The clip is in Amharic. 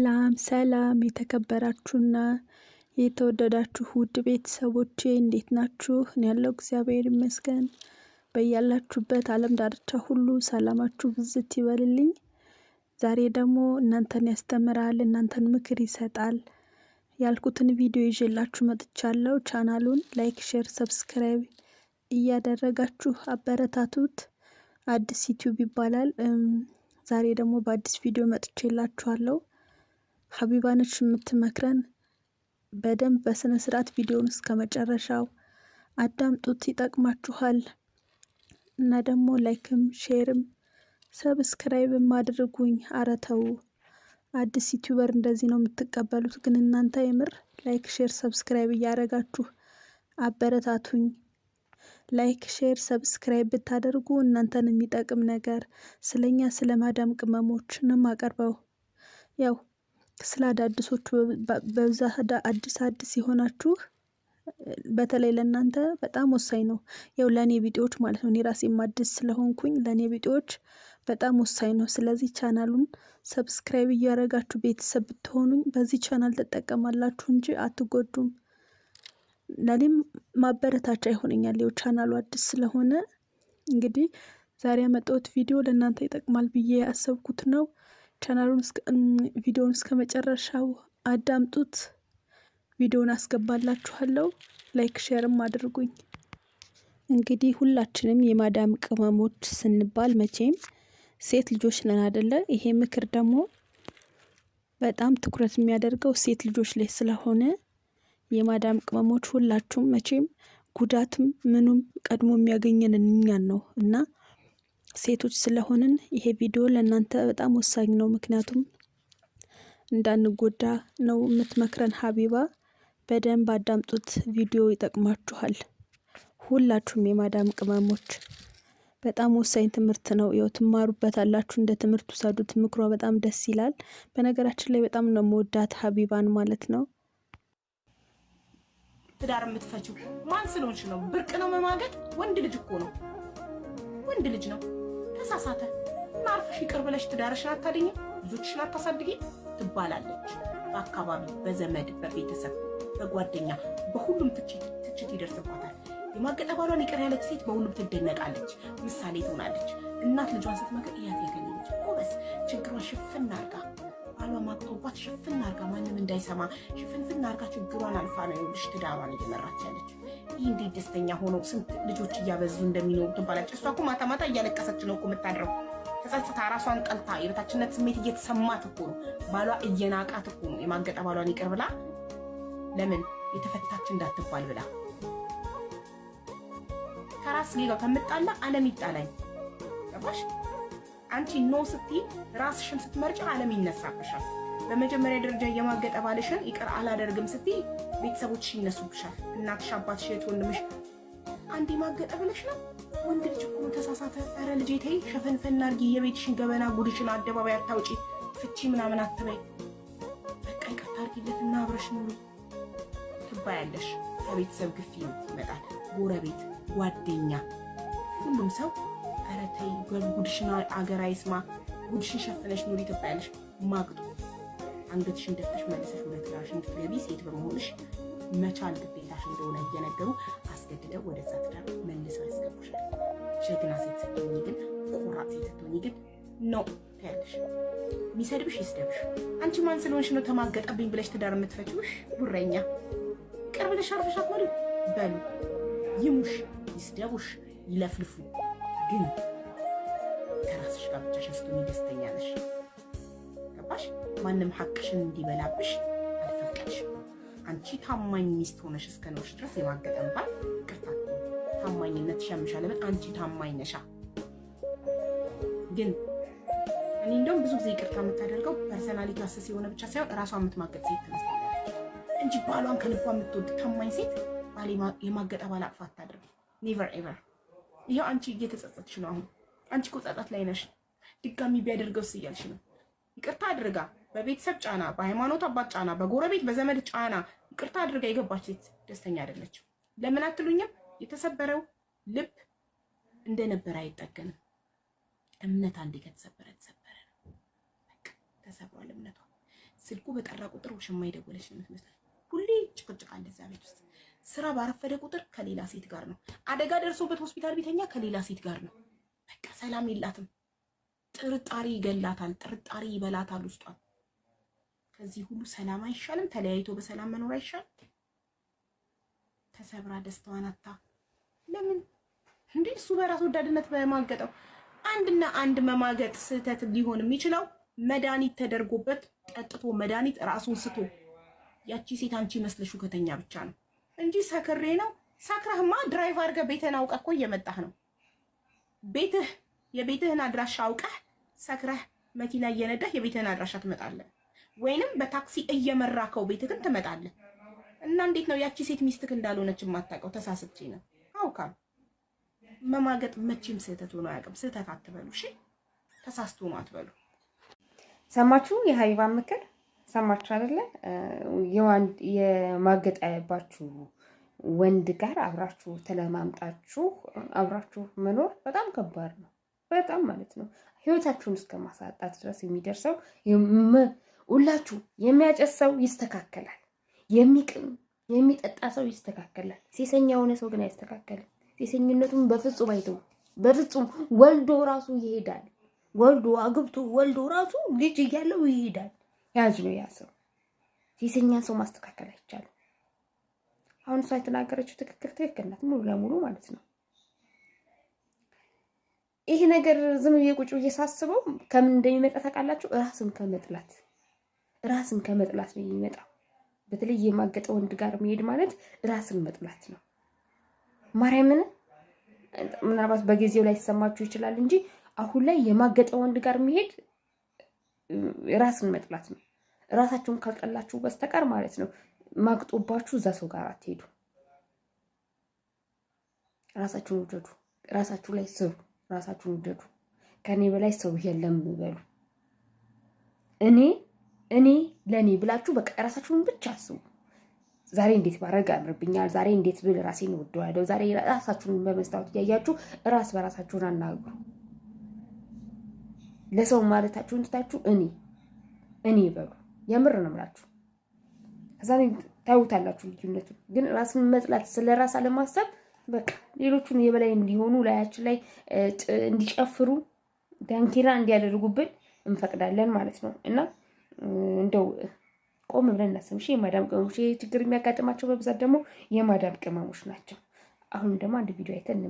ሰላም ሰላም የተከበራችሁና የተወደዳችሁ ውድ ቤተሰቦቼ እንዴት ናችሁ? እኔ ያለው እግዚአብሔር ይመስገን። በያላችሁበት ዓለም ዳርቻ ሁሉ ሰላማችሁ ብዝት ይበልልኝ። ዛሬ ደግሞ እናንተን ያስተምራል፣ እናንተን ምክር ይሰጣል ያልኩትን ቪዲዮ ይዤላችሁ መጥቻለሁ። ቻናሉን ላይክ፣ ሼር፣ ሰብስክራይብ እያደረጋችሁ አበረታቱት። አዲስ ዩቲዩብ ይባላል። ዛሬ ደግሞ በአዲስ ቪዲዮ መጥቼላችኋለሁ። ሀቢባ ነች የምትመክረን። በደንብ በስነ ስርዓት ቪዲዮውን እስከ መጨረሻው አዳምጡት፣ ይጠቅማችኋል። እና ደግሞ ላይክም ሼርም ሰብስክራይብም አድርጉኝ። አረተው አዲስ ዩቲዩበር እንደዚህ ነው የምትቀበሉት። ግን እናንተ የምር ላይክ ሼር ሰብስክራይብ እያደረጋችሁ አበረታቱኝ። ላይክ ሼር ሰብስክራይብ ብታደርጉ እናንተን የሚጠቅም ነገር ስለኛ ስለ ማዳም ቅመሞች ነው የማቀርበው። ያው ስለ አዳዲሶቹ በብዛት አዲስ የሆናችሁ በተለይ ለእናንተ በጣም ወሳኝ ነው። ያው ለእኔ ቢጤዎች ማለት ነው። እኔ ራሴም አዲስ ስለሆንኩኝ ለእኔ ቢጤዎች በጣም ወሳኝ ነው። ስለዚህ ቻናሉን ሰብስክራይብ እያደረጋችሁ ቤተሰብ ብትሆኑኝ በዚህ ቻናል ትጠቀማላችሁ እንጂ አትጎዱም። ለኔም ማበረታቻ ይሆነኛል። ያው ቻናሉ አዲስ ስለሆነ እንግዲህ ዛሬ ያመጣሁት ቪዲዮ ለእናንተ ይጠቅማል ብዬ ያሰብኩት ነው። ቻናሉን ቪዲዮውን እስከ መጨረሻው አዳምጡት። ቪዲዮውን አስገባላችኋለሁ። ላይክ ሼርም አድርጉኝ። እንግዲህ ሁላችንም የማዳም ቅመሞች ስንባል መቼም ሴት ልጆች ነን አይደለ? ይሄ ምክር ደግሞ በጣም ትኩረት የሚያደርገው ሴት ልጆች ላይ ስለሆነ የማዳም ቅመሞች ሁላችሁም መቼም ጉዳትም ምኑም ቀድሞ የሚያገኘን እኛን ነው እና ሴቶች ስለሆንን ይሄ ቪዲዮ ለእናንተ በጣም ወሳኝ ነው። ምክንያቱም እንዳንጎዳ ነው የምትመክረን ሀቢባ። በደንብ አዳምጡት፣ ቪዲዮ ይጠቅማችኋል። ሁላችሁም የማዳም ቅመሞች በጣም ወሳኝ ትምህርት ነው። ያው ትማሩበታላችሁ፣ እንደ ትምህርት ውሰዱት። ምክሯ በጣም ደስ ይላል። በነገራችን ላይ በጣም ነው የምወዳት ሀቢባን ማለት ነው። ትዳር የምትፈቺው ማን ስለሆንሽ ነው? ብርቅ ነው መማገጥ? ወንድ ልጅ እኮ ነው፣ ወንድ ልጅ ነው። ተሳሳተ እና አርፈሽ ይቅር ብለሽ ትዳርሽን አታድኚ፣ ልጆችሽን አታሳድጊ ትባላለች። በአካባቢ በዘመድ በቤተሰብ በጓደኛ በሁሉም ትችት ይደርስባታል። የማገጠ ባሏን ይቅር ያለች ሴት በሁሉም ትደነቃለች፣ ምሳሌ ትሆናለች። እናት ልጇን ስትመክር እያት ያገኘች ጎበዝ፣ ችግሯን ሽፍን አርጋ ባሏ ማግጦባት ሽፍን አርጋ ማንም እንዳይሰማ ሽፍንፍን አርጋ ችግሯን አልፋ ነው ይኸውልሽ ትዳሯን እየመራች ያለች። ይህ እንዴት ደስተኛ ሆኖ ስንት ልጆች እያበዙ እንደሚኖሩ ትባላለች። እሷ እኮ ማታ ማታ እያለቀሰች ነው እኮ የምታድረው። ተጸጽታ ራሷን ጠልታ የበታችነት ስሜት እየተሰማት እኮ ነው። ባሏ እየናቃት እኮ ነው የማገጠ ባሏን ይቅር ብላ ለምን የተፈታች እንዳትባል ብላ። ከራስ ሌላው ከምጣላ ዓለም ይጣላኝ። ገባሽ? አንቺ ኖ ስትይ ራስሽን ስትመርጭ ዓለም ይነሳብሻል። በመጀመሪያ ደረጃ የማገጠ ባልሽን ይቅር አላደርግም ስትይ ቤተሰቦችሽ ይነሱብሻል። እናትሽ፣ አባትሽ፣ እህት፣ ወንድምሽ አንዴ ማገጠ ብለሽ ነው። ወንድ ልጅ እኮ ተሳሳተ፣ ኧረ ልጄ ተይ ሸፈንፈን አድርጊ፣ የቤትሽን ገበና ጉድሽን አደባባይ አታውጪ፣ ፍቺ ምናምን አትበይ፣ በቃ ይቅርታ አድርጊለትና አብረሽ ኑሩ ትባያለሽ። ከቤተሰብ ግፊት ይመጣል፣ ጎረቤት፣ ጓደኛ፣ ሁሉም ሰው ኧረ ተይ ጉድሽን አገር አይስማ፣ ጉድሽን ሸፍነሽ ኑሪ ትባያለሽ። ማግጡ አንገትሽን ደፍተሽ መልሰሽ ወደ ትዳርሽ እንድትገቢ ሴት በመሆንሽ መቻል ግዴታሽ እንደሆነ እየነገሩ አስገድደው ወደዛ ትዳር መልሰው ያስገቡሻል። ጀግና ሴት ስትሆኚ ግን፣ ቆራጥ ሴት ስትሆኚ ግን ነው ትያለሽ። የሚሰድብሽ ይስደብሽ። አንቺ ማን ስለሆንሽ ነው ተማገጠብኝ ብለሽ ትዳር የምትፈቺውሽ? ጉረኛ ቅርብ ብለሽ አርፈሽ አትኖሪ በሉ። ይሙሽ፣ ይስደቡሽ፣ ይለፍልፉ፣ ግን ከራስሽ ጋር ብቻሽን ስትሆኚ ደስተኛ ነሽ። ገባሽ? ማንም ሐቅሽን እንዲበላብሽ አልፈቀድሽም። አንቺ ታማኝ ሚስት ሆነሽ እስከኖርሽ ድረስ የማገጠም ባል ይቅርታ ታማኝነት ሸምሻል። ለምን? አንቺ ታማኝ ነሻ። ግን እኔ እንደውም ብዙ ጊዜ ይቅርታ የምታደርገው ፐርሰናሊቲ አሰስ የሆነ ብቻ ሳይሆን ራሷን የምትማገጥ ሴት ትመስላለች እንጂ ባሏን ከልቧ የምትወድ ታማኝ ሴት ባል የማገጠ ባል አቅፋ አታደርግ። ኔቨር ኤቨር። ይኸው አንቺ እየተጸጸትሽ ነው። አሁን አንቺ እኮ ጸጸት ላይ ነሽ። ድጋሚ ቢያደርገውስ እያልሽ ነው። ይቅርታ አድርጋ በቤተሰብ ጫና፣ በሃይማኖት አባት ጫና፣ በጎረቤት በዘመድ ጫና ይቅርታ አድርጋ የገባች ሴት ደስተኛ አይደለችም። ለምን አትሉኝም? የተሰበረው ልብ እንደነበረ አይጠገንም። እምነት አንዴ ከተሰበረ ተሰበረ ነው። በቃ ተሰብሯል እምነቷ። ስልኩ በጠራ ቁጥር ውሽማ የደወለች ነው የምትመስለው። ሁሌ ጭቅጭቅ አለ እዛ ቤት ውስጥ። ስራ ባረፈደ ቁጥር ከሌላ ሴት ጋር ነው። አደጋ ደርሶበት ሆስፒታል ቤተኛ ከሌላ ሴት ጋር ነው። በቃ ሰላም የላትም። ጥርጣሬ ይገላታል፣ ጥርጣሬ ይበላታል ውስጧን። ከዚህ ሁሉ ሰላም አይሻልም? ተለያይቶ በሰላም መኖር አይሻልም? ተሰብራ ደስታዋን አታ ለምን እንዴ? እሱ በራስ ወዳድነት በማገጠው አንድና አንድ መማገጥ ስህተት ሊሆን የሚችለው መድኃኒት ተደርጎበት ጠጥቶ መድኃኒት ራሱን ስቶ ያቺ ሴት አንቺ መስለሹ ከተኛ ብቻ ነው እንጂ ሰክሬ ነው። ሰክረህማ ድራይቭ አድርገህ ቤትህን አውቀህ እኮ እየመጣህ ነው። የቤትህን አድራሻ አውቀህ ሰክረህ መኪና እየነዳህ የቤትህን አድራሻ ትመጣለህ፣ ወይንም በታክሲ እየመራከው ቤትህን ትመጣለህ። እና እንዴት ነው ያቺ ሴት ሚስትክ እንዳልሆነች የማታውቀው? ተሳስቼ ነው አውቃለሁ። መማገጥ መቼም ስህተት ሆኖ አያውቅም። ስህተት አትበሉ እሺ። ተሳስቶ ነው አትበሉ። ሰማችሁ? የሀቢባ ምክር ሰማችሁ አይደለ? የማገጣባችሁ ወንድ ጋር አብራችሁ ተለማምጣችሁ አብራችሁ መኖር በጣም ከባድ ነው። በጣም ማለት ነው። ህይወታችሁን እስከ ማሳጣት ድረስ የሚደርሰው ሁላችሁ። የሚያጨስ ሰው ይስተካከላል፣ የሚቅም የሚጠጣ ሰው ይስተካከላል። ሴሰኛ የሆነ ሰው ግን አይስተካከልም። ሴሰኝነቱን በፍጹም አይተው፣ በፍጹም ወልዶ ራሱ ይሄዳል። ወልዶ አግብቶ ወልዶ ራሱ ልጅ እያለው ይሄዳል። ያዝ ነው ያ ሰው። ሴሰኛን ሰው ማስተካከል አይቻልም። አሁን እሷ የተናገረችው ትክክል ናት፣ ሙሉ ለሙሉ ማለት ነው። ይሄ ነገር ዝም ብዬ ቁጭ ብዬ ሳስበው ከምን እንደሚመጣ ታውቃላችሁ? ራስን ከመጥላት ነው የሚመጣው። በተለይ የማገጠ ወንድ ጋር መሄድ ማለት ራስን መጥላት ነው። ማርያምን ምናልባት በጊዜው ላይ ተሰማችሁ ይችላል እንጂ አሁን ላይ የማገጠ ወንድ ጋር መሄድ ራስን መጥላት ነው። ራሳችሁን ካልጠላችሁ በስተቀር ማለት ነው ማግጦባችሁ እዛ ሰው ጋር አትሄዱ። ራሳችሁን ውደዱ። ራሳችሁ ላይ ስሩ። ራሳችሁን ውደዱ። ከኔ በላይ ሰው የለም በሉ። እኔ ለኔ ብላችሁ በቃ ራሳችሁን ብቻ አስቡ። ዛሬ እንዴት ባረግ አምርብኛል፣ ዛሬ እንዴት ብል ራሴን ወደዋለሁ፣ ዛሬ ራሳችሁን በመስታወት እያያችሁ ራስ በራሳችሁን አናግሩ። ለሰው ማለታችሁን ትታችሁ እኔ በሉ። የምር ነው የምላችሁ። ከዛ ታዩታላችሁ ልዩነቱን። ግን ራስን መጥላት፣ ስለ ራስ አለማሰብ በቃ ሌሎቹን የበላይ እንዲሆኑ ላያችን ላይ እንዲጨፍሩ ዳንኪራ እንዲያደርጉብን እንፈቅዳለን ማለት ነው። እና እንደው ቆም ብለን እናስብ። እሺ የማዳም ቅመሞች ችግር የሚያጋጥማቸው በብዛት ደግሞ የማዳም ቅመሞች ናቸው። አሁን ደግሞ አንድ ቪዲዮ አይተን